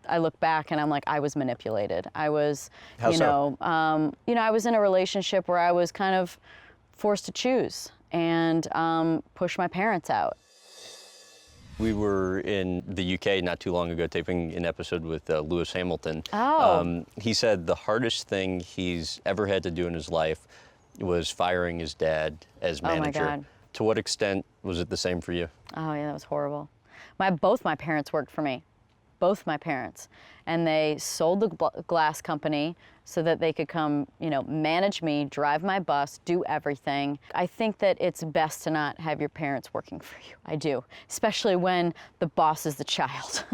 I look back and I'm like, I was manipulated. I was, How so? I was in a relationship where I was kind of forced to choose and push my parents out. We were in the UK not too long ago taping an episode with Lewis Hamilton. Oh. He said the hardest thing he's ever had to do in his life was firing his dad as manager. Oh my God. To what extent was it the same for you? Oh yeah, that was horrible. Both my parents worked for me, both my parents, and they sold the glass company so that they could come, manage me, drive my bus, do everything. I think that it's best to not have your parents working for you. I do, especially when the boss is the child.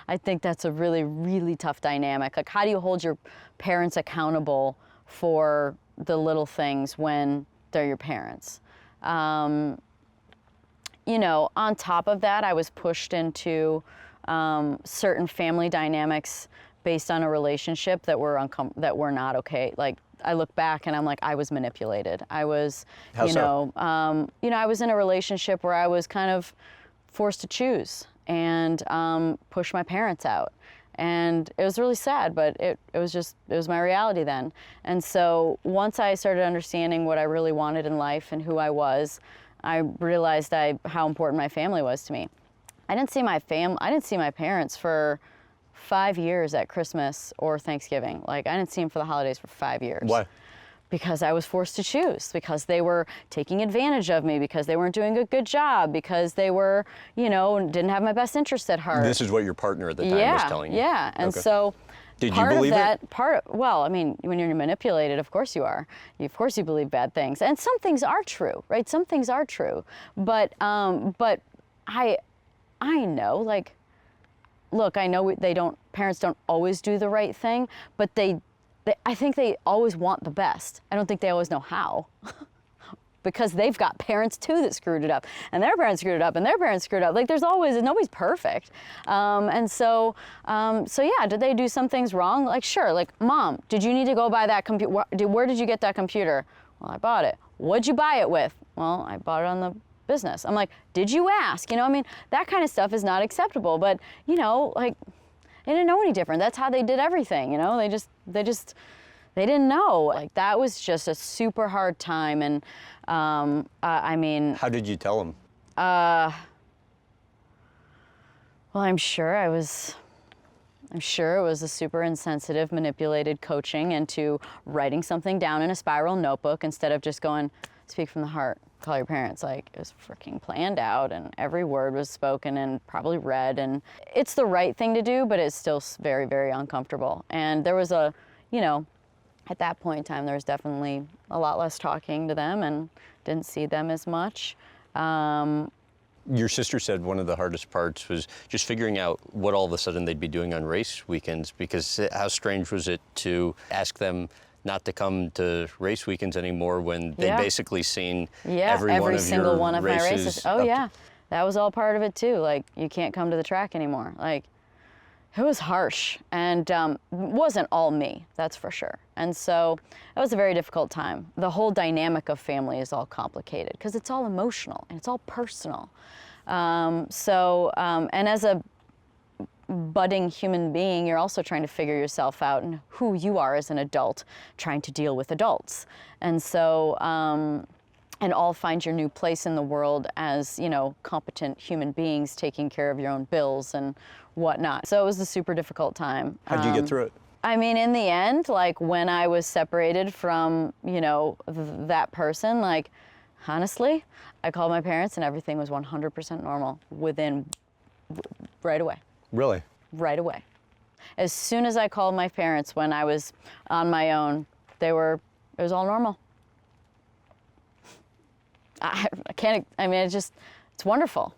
I think that's a really, really tough dynamic. Like, how do you hold your parents accountable for the little things when they're your parents? On top of that, I was pushed into certain family dynamics based on a relationship that were not okay. Like, I look back and I'm like, I was manipulated. I was, How so? I was in a relationship where I was kind of forced to choose and push my parents out. And it was really sad, but it was my reality then. And so once I started understanding what I really wanted in life and who I was, I realized how important my family was to me. I didn't see my parents for 5 years at Christmas or Thanksgiving. Like, I didn't see them for the holidays for 5 years. Why? Because I was forced to choose, because they were taking advantage of me, because they weren't doing a good job, because they were, didn't have my best interest at heart. This is what your partner at the time was telling you? Yeah, and Okay. so Did part you believe of that, it? When you're manipulated, of course you are. Of course you believe bad things. And some things are true, right? Some things are true. But I know, like, look, I know parents don't always do the right thing, but I think they always want the best. I don't think they always know how. Because they've got parents too that screwed it up, and their parents screwed it up, and their parents screwed it up. Like, nobody's perfect. So yeah, did they do some things wrong? Like, sure, like, Mom, did you need to go buy that computer? Where did you get that computer? Well, I bought it. What'd you buy it with? Well, I bought it on the business. I'm like, did you ask? That kind of stuff is not acceptable, but, like, they didn't know any different. That's how they did everything, they didn't know. Like, that was just a super hard time. And How did you tell them? well, I'm sure it was a super insensitive, manipulated coaching into writing something down in a spiral notebook instead of just going, speak from the heart, call your parents. Like, it was freaking planned out, and every word was spoken and probably read. And it's the right thing to do, but it's still very, very uncomfortable. And there was at that point in time, there was definitely a lot less talking to them and didn't see them as much. Your sister said one of the hardest parts was just figuring out what all of a sudden they'd be doing on race weekends, because how strange was it to ask them not to come to race weekends anymore when they'd basically seen every single one of my races? races. Oh yeah, that was all part of it too. Like, you can't come to the track anymore. Like, it was harsh, and it wasn't all me, that's for sure. And so it was a very difficult time. The whole dynamic of family is all complicated because it's all emotional and it's all personal. And as a budding human being, you're also trying to figure yourself out and who you are as an adult, trying to deal with adults. And so, and all find your new place in the world as, competent human beings taking care of your own bills and whatnot. So it was a super difficult time. How'd you get through it? In the end, like, when I was separated from, that person, like, honestly, I called my parents and everything was 100% normal right away. Really? Right away. As soon as I called my parents when I was on my own, it was all normal. I can't, it's wonderful.